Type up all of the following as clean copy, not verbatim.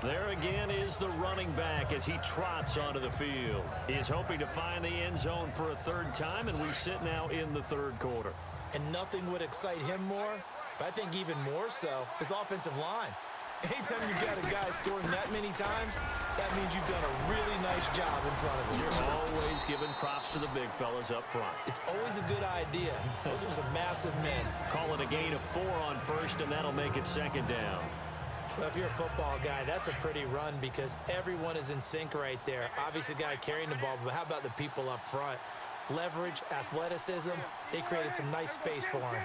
There again is the running back as he trots onto the field. He is hoping to find the end zone for a third time, and we sit now in the third quarter. And nothing would excite him more, but I think even more so, his offensive line. Anytime you got a guy scoring that many times, that means you've done a really nice job in front of him. You're always giving props to the big fellas up front. It's always a good idea. Those are some massive men. Call it a gain of 4 on first, and that'll make it second down. Well, if you're a football guy, that's a pretty run because everyone is in sync right there. Obviously, the guy carrying the ball, but how about the people up front? Leverage, athleticism, they created some nice space for him.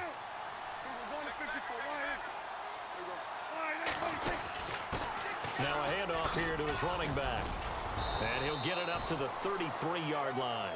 Now a handoff here to his running back. And he'll get it up to the 33-yard line.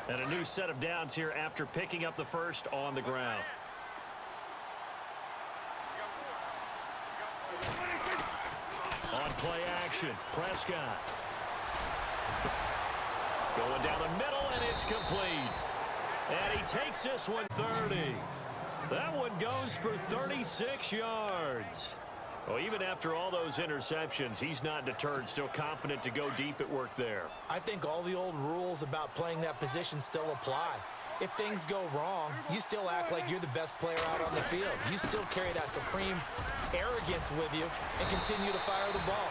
And a new set of downs here after picking up the first on the ground. On play action, Prescott. Going down the middle, and it's complete. And he takes this one 30. That one goes for 36 yards. Well, even after all those interceptions, he's not deterred, still confident to go deep at work there. I think all the old rules about playing that position still apply. If things go wrong, you still act like you're the best player out on the field. You still carry that supreme arrogance with you and continue to fire the ball.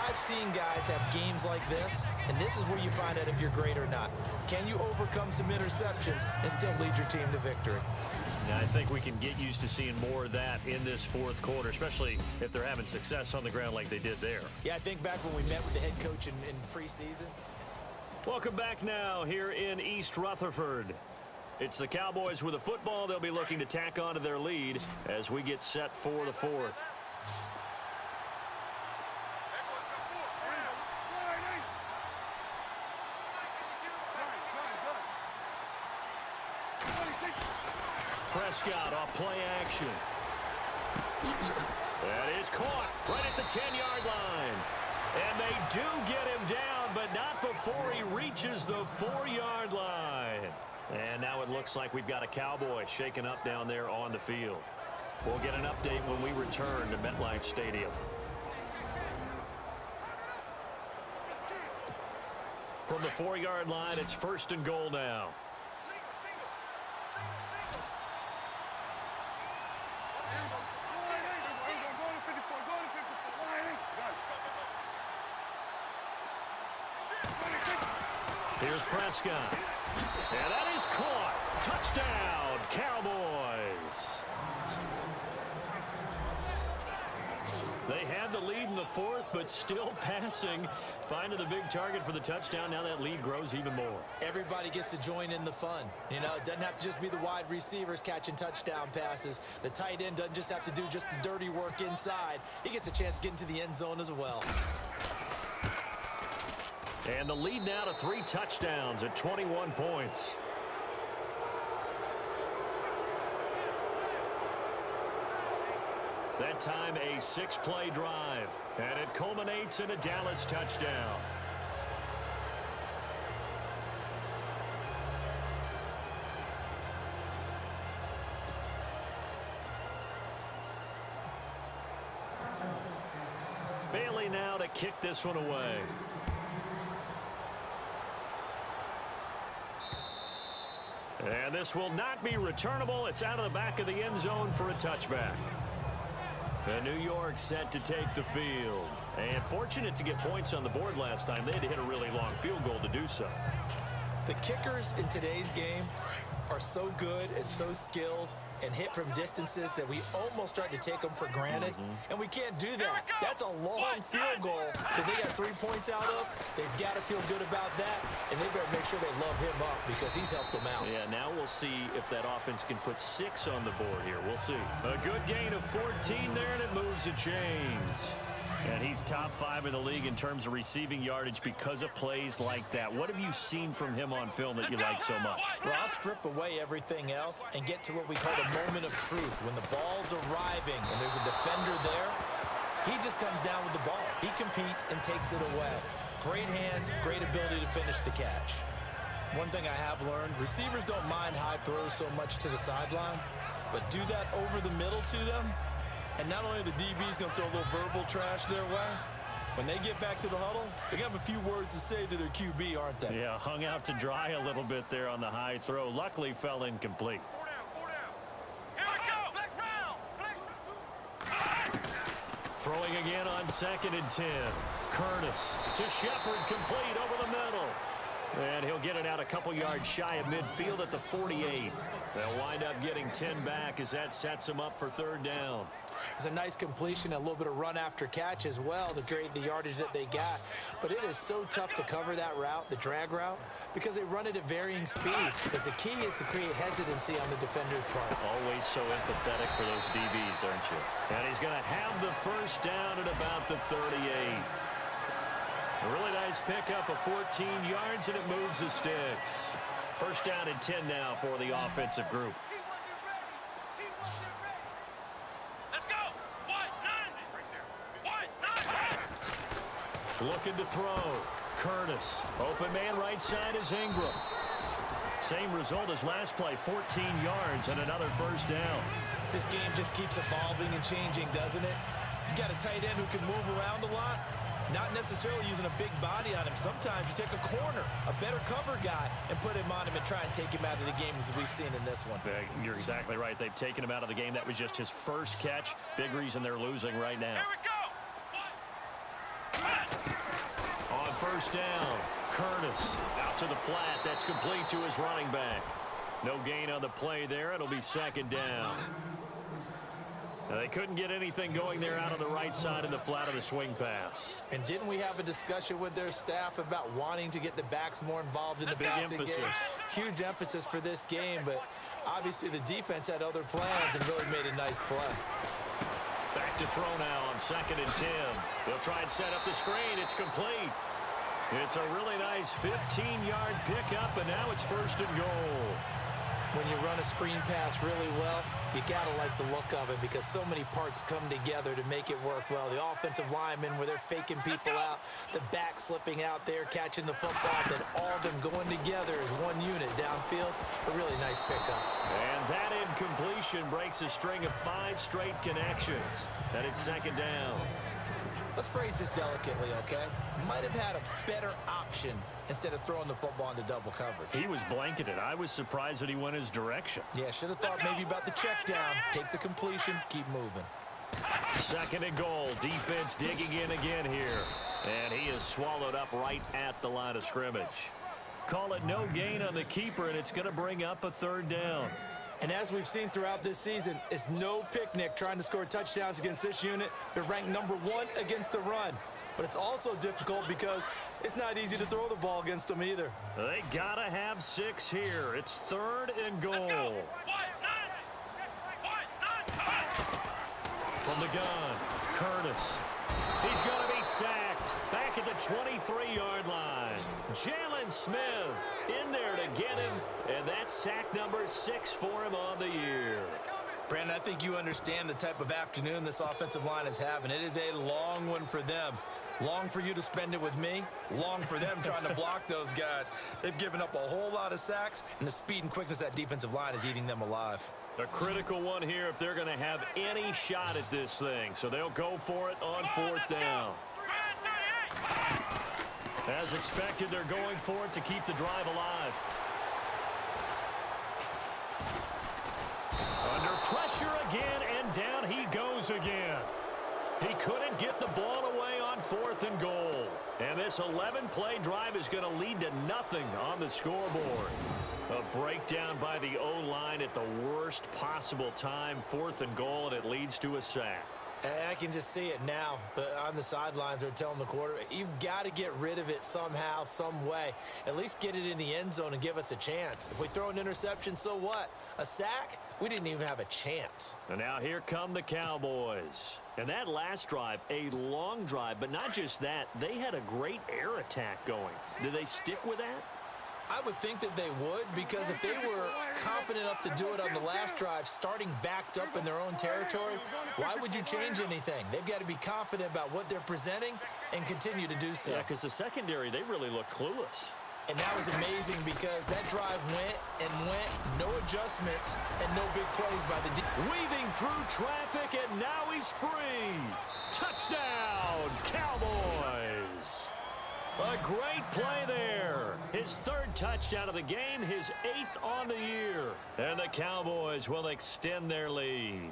I've seen guys have games like this, and this is where you find out if you're great or not. Can you overcome some interceptions and still lead your team to victory? Now, I think we can get used to seeing more of that in this fourth quarter, especially if they're having success on the ground like they did there. Yeah, I think back when we met with the head coach in preseason. Welcome back now here in East Rutherford. It's the Cowboys with a football. They'll be looking to tack on to their lead as we get set for the fourth. Prescott off play action. That is caught right at the 10-yard line. And they do get him down, but not before he reaches the 4-yard line. And now it looks like we've got a Cowboy shaken up down there on the field. We'll get an update when we return to MetLife Stadium. From the 4-yard line, it's 1st and goal now. Here's Prescott. And that is caught. Touchdown, Cowboys. They had the lead in the fourth, but still passing. Finding the big target for the touchdown. Now that lead grows even more. Everybody gets to join in the fun. You know, it doesn't have to just be the wide receivers catching touchdown passes. The tight end doesn't just have to do just the dirty work inside. He gets a chance to get into the end zone as well. And the lead now to 3 touchdowns at 21 points. That time a 6-play drive. And it culminates in a Dallas touchdown. Bailey now to kick this one away. And this will not be returnable. It's out of the back of the end zone for a touchback. The New York set to take the field. And fortunate to get points on the board last time. They had to hit a really long field goal to do so. The kickers in today's game are so good and so skilled and hit from distances that we almost start to take them for granted. And we can't do that. That's a long field goal that they got 3 points out of. They've got to feel good about that, and they better make sure they love him up because he's helped them out. Yeah, now we'll see if that offense can put 6 on the board here. We'll see. A good gain of 14 there, and it moves the chains. And he's top 5 in the league in terms of receiving yardage because of plays like that. What have you seen from him on film that you like so much? Well, I'll strip away everything else and get to what we call the moment of truth. When the ball's arriving and there's a defender there, he just comes down with the ball. He competes and takes it away. Great hands, great ability to finish the catch. One thing I have learned, receivers don't mind high throws so much to the sideline, but do that over the middle to them, and not only are the DBs going to throw a little verbal trash their way, when they get back to the huddle, they're going to have a few words to say to their QB, aren't they? Yeah, hung out to dry a little bit there on the high throw. Luckily, fell incomplete. 4 down. Here we go. Flex round. Throwing again on 2nd and 10. Curtis to Shepard, complete over the middle. And he'll get it out a couple yards shy of midfield at the 48. They'll wind up getting 10 back as that sets them up for 3rd down. It's a nice completion, a little bit of run after catch as well to create the yardage that they got. But it is so tough to cover that route, the drag route, because they run it at varying speeds. Because the key is to create hesitancy on the defender's part. Always so empathetic for those DBs, aren't you? And he's going to have the 1st down at about the 38. A really nice pickup of 14 yards, and it moves the sticks. 1st down and 10 now for the offensive group. Let's go. 1-9. Looking to throw. Curtis. Open man right side is Ingram. Same result as last play, 14 yards and another 1st down. This game just keeps evolving and changing, doesn't it? You got a tight end who can move around a lot. Not necessarily using a big body on him. Sometimes you take a corner, a better cover guy, and put him on him and try and take him out of the game as we've seen in this one. You're exactly right. They've taken him out of the game. That was just his 1st catch. Big reason they're losing right now. Here we go. On 1st down, Curtis out to the flat. That's complete to his running back. No gain on the play there. It'll be 2nd down. They couldn't get anything going there out of the right side in the flat of the swing pass. And didn't we have a discussion with their staff about wanting to get the backs more involved in the passing game? Huge emphasis for this game, but obviously the defense had other plans and really made a nice play. Back to throw now on 2nd and 10. They'll try and set up the screen. It's complete. It's a really nice 15-yard pickup, and now it's 1st and goal. When you run a screen pass really well, you got to like the look of it because so many parts come together to make it work well. The offensive linemen, where they're faking people out, the back slipping out there, catching the football, then all of them going together as one unit downfield. A really nice pickup. And that incompletion breaks a string of 5 straight connections. And it's 2nd down. Let's phrase this delicately, okay? Might have had a better option instead of throwing the football into double coverage. He was blanketed. I was surprised that he went his direction. Yeah, should have thought maybe about the check down. Take the completion, keep moving. 2nd and goal. Defense digging in again here. And he is swallowed up right at the line of scrimmage. Call it no gain on the keeper, and it's going to bring up a 3rd down. And as we've seen throughout this season, it's no picnic trying to score touchdowns against this unit. They're ranked number 1 against the run. But it's also difficult because it's not easy to throw the ball against them either. They got to have 6 here. It's 3rd and goal. From the gun, Curtis. He's going to be sacked back at the 23-yard line. Jalen Smith in there to get him, and that's sack number 6 for him on the year. Brandon, I think you understand the type of afternoon this offensive line is having. It is a long one for them. Long for you to spend it with me. Long for them trying to block those guys. They've given up a whole lot of sacks, and the speed and quickness of that defensive line is eating them alive. A critical one here if they're going to have any shot at this thing. So they'll go for it on 4th down. As expected, they're going for it to keep the drive alive. Under pressure again, and down he goes again. He couldn't get the ball away on 4th and goal. And this 11-play drive is going to lead to nothing on the scoreboard. A breakdown by the O-line at the worst possible time. 4th and goal, and it leads to a sack. And I can just see it now. On the sidelines, they're telling the quarterback, you've got to get rid of it somehow, some way. At least get it in the end zone and give us a chance. If we throw an interception, so what? A sack? We didn't even have a chance. And now here come the Cowboys. And that last drive, a long drive, but not just that. They had a great air attack going. Do they stick with that? I would think that they would, because if they were confident enough to do it on the last drive, starting backed up in their own territory, why would you change anything? They've got to be confident about what they're presenting and continue to do so. Yeah, because the secondary, they really look clueless. And that was amazing because that drive went and went, no adjustments, and no big plays by the Weaving through traffic, and now he's free. Touchdown, Cowboys. A great play there. His third touchdown of the game, his 8th on the year. And the Cowboys will extend their lead.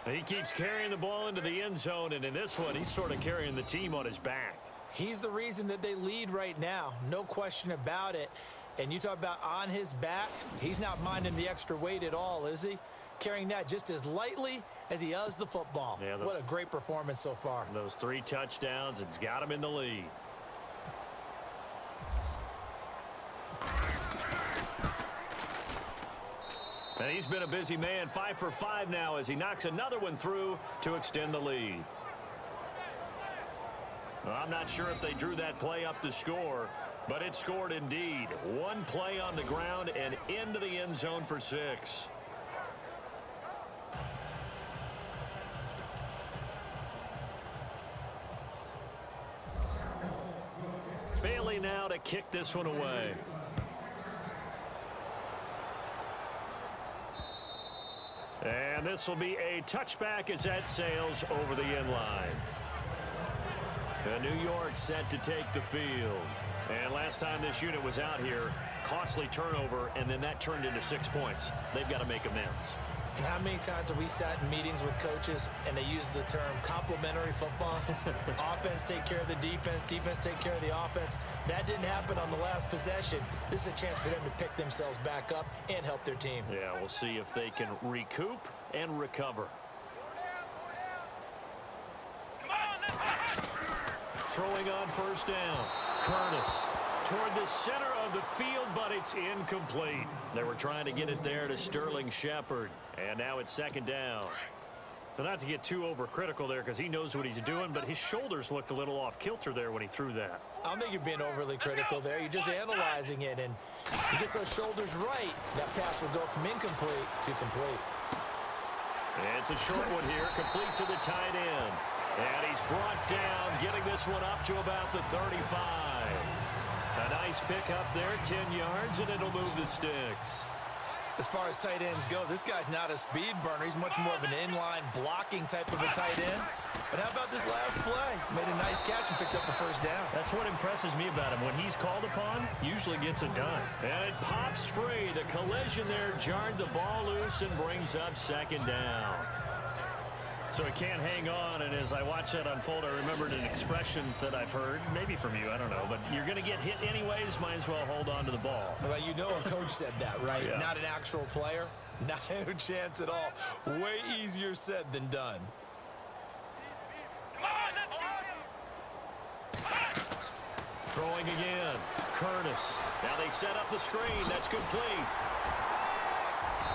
He keeps carrying the ball into the end zone, and in this one, he's sort of carrying the team on his back. He's the reason that they lead right now, no question about it. And you talk about on his back, he's not minding the extra weight at all, is he? Carrying that just as lightly as he does the football. Yeah, what a great performance so far. Those 3 touchdowns, it's got him in the lead. And he's been a busy man, 5 for 5 now as he knocks another one through to extend the lead. Well, I'm not sure if they drew that play up to score, but it scored indeed. One play on the ground and into the end zone for 6. Bailey now to kick this one away. And this will be a touchback as that sails over the end line. New York set to take the field. And last time this unit was out here, costly turnover, and then that turned into 6 points. They've got to make amends. And how many times have we sat in meetings with coaches and they use the term complementary football? Offense take care of the defense, defense take care of the offense. That didn't happen on the last possession. This is a chance for them to pick themselves back up and help their team. Yeah, we'll see if they can recoup and recover. Throwing on first down. Curtis toward the center of the field, but it's incomplete. They were trying to get it there to Sterling Shepard. And now it's second down. But not to get too overcritical there because he knows what he's doing, but his shoulders looked a little off kilter there when he threw that. I don't think you're being overly critical there. You're just analyzing it, and he gets those shoulders right. That pass will go from incomplete to complete. And it's a short one here, complete to the tight end. And he's brought down, getting this one up to about the 35. A nice pick up there, 10 yards, and it'll move the sticks. As far as tight ends go, this guy's not a speed burner. He's much more of an inline blocking type of a tight end. But how about this last play? Made a nice catch and picked up the first down. That's what impresses me about him. When he's called upon, usually gets it done. And it pops free. The collision there jarred the ball loose and brings up second down. So he can't hang on, and as I watch that unfold, I remembered an expression that I've heard, maybe from you, I don't know, but you're going to get hit anyways, might as well hold on to the ball. Well, you know a coach said that, right? Yeah. Not an actual player. Not a chance at all. Way easier said than done. Throwing again. Curtis. Now they set up the screen. That's complete.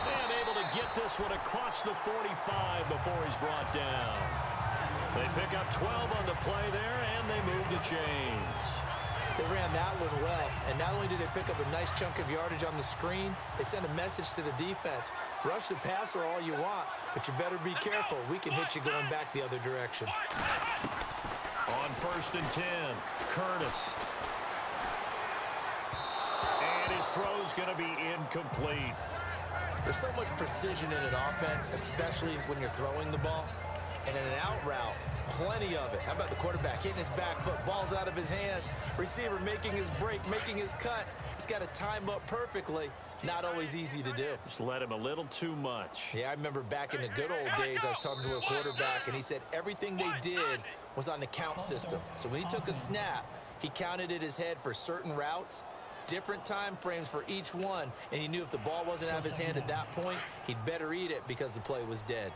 And able to get this one across the 45 before he's brought down. They pick up 12 on the play there, and they move the chains. They ran that one well, and not only did they pick up a nice chunk of yardage on the screen, they sent a message to the defense. Rush the passer all you want, but you better be careful. We can hit you going back the other direction. On first and 10, Curtis. And his throw's going to be incomplete. There's so much precision in an offense, especially when you're throwing the ball. And in an out route, plenty of it. How about the quarterback hitting his back foot, ball's out of his hands, receiver making his break, making his cut. He's got to time up perfectly. Not always easy to do. Just let him a little too much. Yeah, I remember back in the good old days, I was talking to a quarterback, and he said everything they did was on the count system. So when he took a snap, he counted in his head for certain routes, different time frames for each one, and he knew if the ball wasn't out of his hand at that point, he'd better eat it because the play was dead.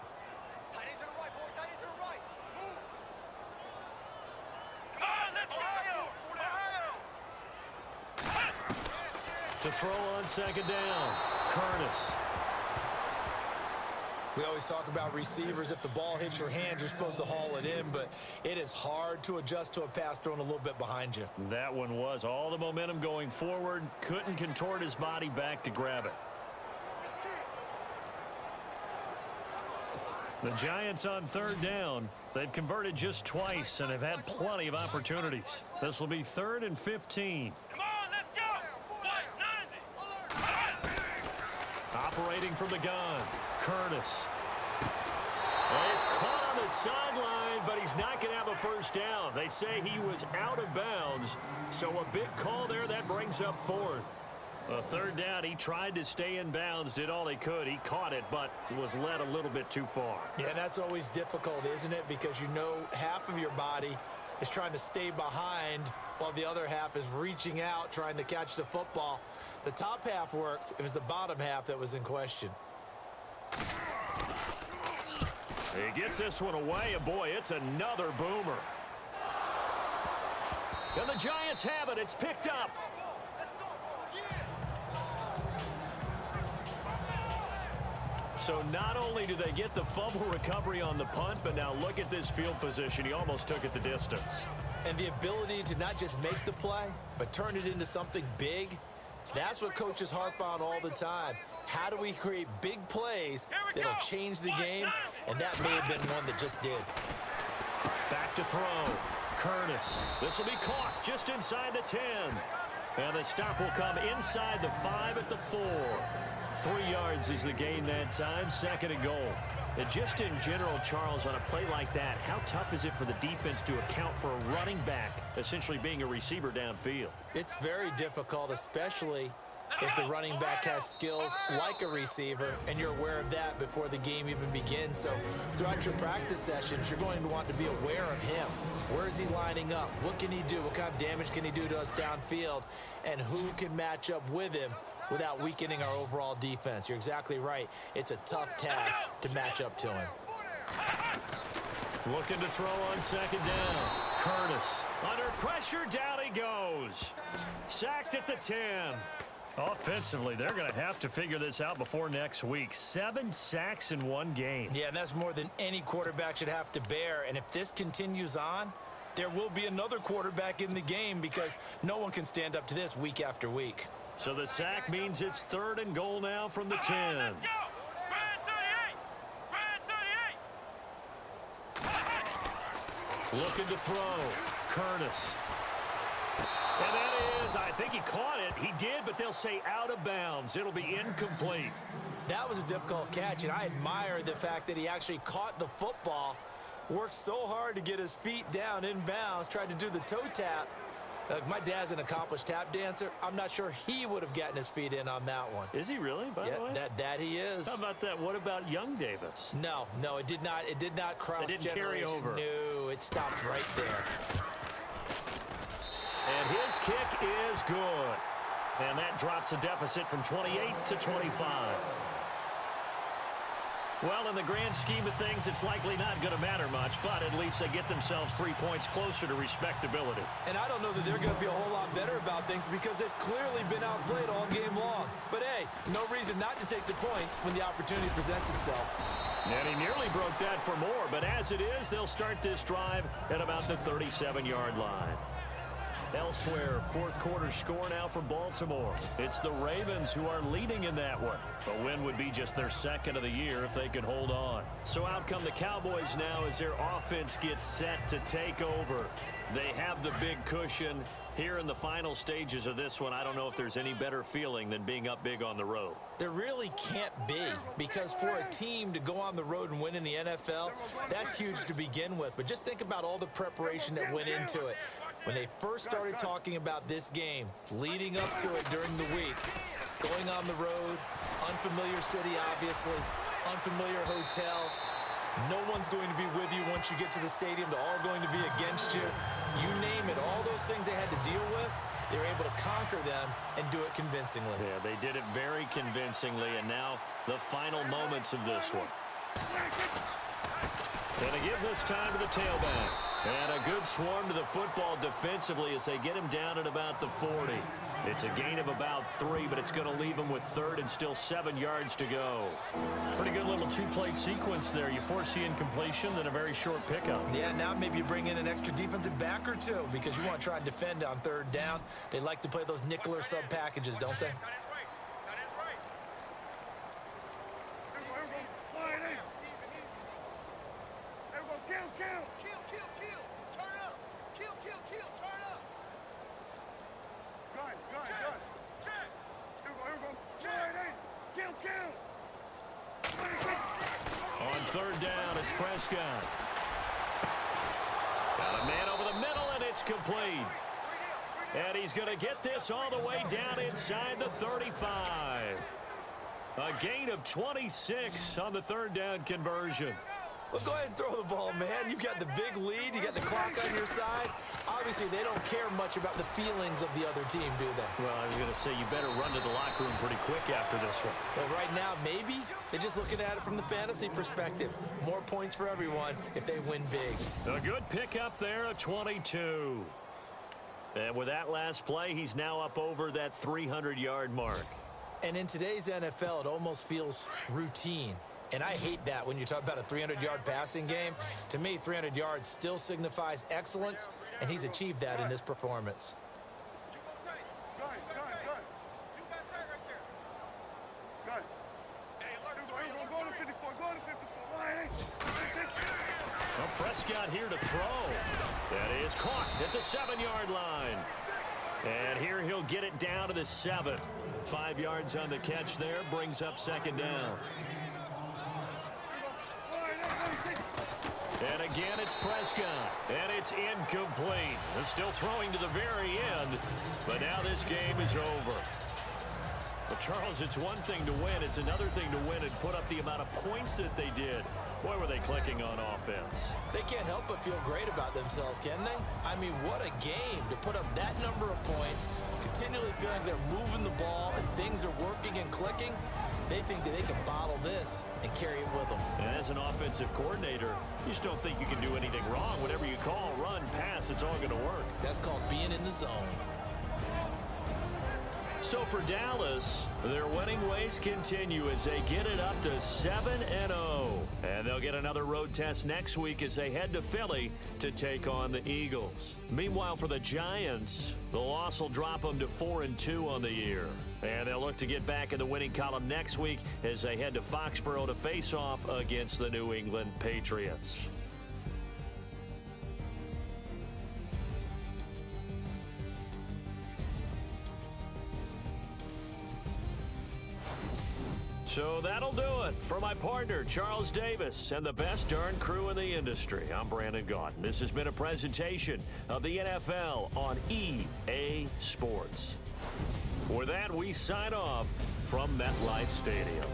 To throw on second down, Curtis. We always talk about receivers. If the ball hits your hand, you're supposed to haul it in, but it is hard to adjust to a pass thrown a little bit behind you. That one was all the momentum going forward. Couldn't contort his body back to grab it. The Giants on third down. They've converted just twice and have had plenty of opportunities. This will be 3rd and 15. Come on, let's go. White 90. Operating from the gun, Curtis. He's caught on the sideline, but he's not going to have a first down. They say he was out of bounds, so a big call there. That brings up 4th. A 3rd down, he tried to stay in bounds, did all he could. He caught it, but was led a little bit too far. Yeah, and that's always difficult, isn't it? Because you know half of your body is trying to stay behind while the other half is reaching out, trying to catch the football. The top half worked. It was the bottom half that was in question. He gets this one away, and boy, it's another boomer. And the Giants have it. It's picked up. So not only do they get the fumble recovery on the punt, but now look at this field position. He almost took it the distance. And the ability to not just make the play, but turn it into something big, that's what coaches harp on all the time. How do we create big plays that'll change the game? And that may have been one that just did. Back to throw. Curtis. This will be caught just inside the 10. And the stop will come inside the 5 at the 4. 3 yards is the gain that time, 2nd and goal. And just in general, Charles, on a play like that, how tough is it for the defense to account for a running back essentially being a receiver downfield? It's very difficult, especially if the running back has skills like a receiver, and you're aware of that before the game even begins. So throughout your practice sessions, you're going to want to be aware of him. Where is he lining up? What can he do? What kind of damage can he do to us downfield? And who can match up with him without weakening our overall defense? You're exactly right. It's a tough task to match up to him. Looking to throw on second down. Curtis. Under pressure, down he goes. Sacked at the 10. Offensively, they're going to have to figure this out before next week. 7 sacks in one game. Yeah, and that's more than any quarterback should have to bear. And if this continues on, there will be another quarterback in the game because no one can stand up to this week after week. So the sack means it's 3rd and goal now from the 10. Let's go. Red 38. Looking to throw. Curtis. And that is, I think he caught it. He did, but they'll say out of bounds. It'll be incomplete. That was a difficult catch, and I admire the fact that he actually caught the football, worked so hard to get his feet down in bounds, tried to do the toe tap. My dad's an accomplished tap dancer. I'm not sure he would have gotten his feet in on that one. Is he really, by the way? That he is. How about that? What about young Davis? No, it did not. It did not cross generation. It didn't carry over. No, it stopped right there. And his kick is good. And that drops a deficit from 28 to 25. Well, in the grand scheme of things, it's likely not going to matter much, but at least they get themselves 3 points closer to respectability. And I don't know that they're going to feel a whole lot better about things because they've clearly been outplayed all game long. But, hey, no reason not to take the points when the opportunity presents itself. And he nearly broke that for more, but as it is, they'll start this drive at about the 37-yard line. Elsewhere, 4th quarter score now for Baltimore. It's the Ravens who are leading in that one. A win would be just their 2nd of the year if they could hold on. So out come the Cowboys now as their offense gets set to take over. They have the big cushion. Here in the final stages of this one, I don't know if there's any better feeling than being up big on the road. There really can't be, because for a team to go on the road and win in the NFL, that's huge to begin with. But just think about all the preparation that went into it. When they first started talking about this game, leading up to it during the week, going on the road, unfamiliar city, obviously, unfamiliar hotel. No one's going to be with you once you get to the stadium. They're all going to be against you. You name it, all those things they had to deal with, they were able to conquer them and do it convincingly. Yeah, they did it very convincingly, and now the final moments of this one. And they give this time to the tailback. And a good swarm to the football defensively as they get him down at about the 40. It's a gain of about 3, but it's going to leave him with 3rd and still 7 yards to go. Pretty good little two-play sequence there. You force the incompletion, then a very short pickup. Yeah, now maybe you bring in an extra defensive back or two because you want to try and defend on 3rd down. They like to play those nickel or sub packages, don't they? On 3rd down, it's Prescott. Got a man over the middle, and it's complete. And he's going to get this all the way down inside the 35. A gain of 26 on the 3rd down conversion. Well, go ahead and throw the ball, man. You got the big lead. You got the clock on your side. Obviously, they don't care much about the feelings of the other team, do they? Well, I was going to say you better run to the locker room pretty quick after this one. Well, right now, maybe. They're just looking at it from the fantasy perspective. More points for everyone if they win big. A good pickup there, a 22. And with that last play, he's now up over that 300-yard mark. And in today's NFL, it almost feels routine. And I hate that when you talk about a 300-yard passing game. To me, 300 yards still signifies excellence, and he's achieved that in this performance. Well, Prescott here to throw. That is caught at the 7-yard line. And here he'll get it down to the 7. 5 yards on the catch there, brings up 2nd down. And again, it's Prescott. And it's incomplete. They're still throwing to the very end. But now this game is over. But, Charles, it's one thing to win. It's another thing to win and put up the amount of points that they did. Boy, were they clicking on offense. They can't help but feel great about themselves, can they? I mean, what a game to put up that number of points, continually feeling they're moving the ball and things are working and clicking. They think that they can bottle this and carry it with them. And as an offensive coordinator, you just don't think you can do anything wrong. Whatever you call, run, pass, it's all going to work. That's called being in the zone. So for Dallas, their winning ways continue as they get it up to 7-0. And they'll get another road test next week as they head to Philly to take on the Eagles. Meanwhile, for the Giants, the loss will drop them to 4-2 on the year. And they'll look to get back in the winning column next week as they head to Foxborough to face off against the New England Patriots. So that'll do it for my partner, Charles Davis, and the best darn crew in the industry. I'm Brandon Gaudin. This has been a presentation of the NFL on EA Sports. With that, we sign off from MetLife Stadium.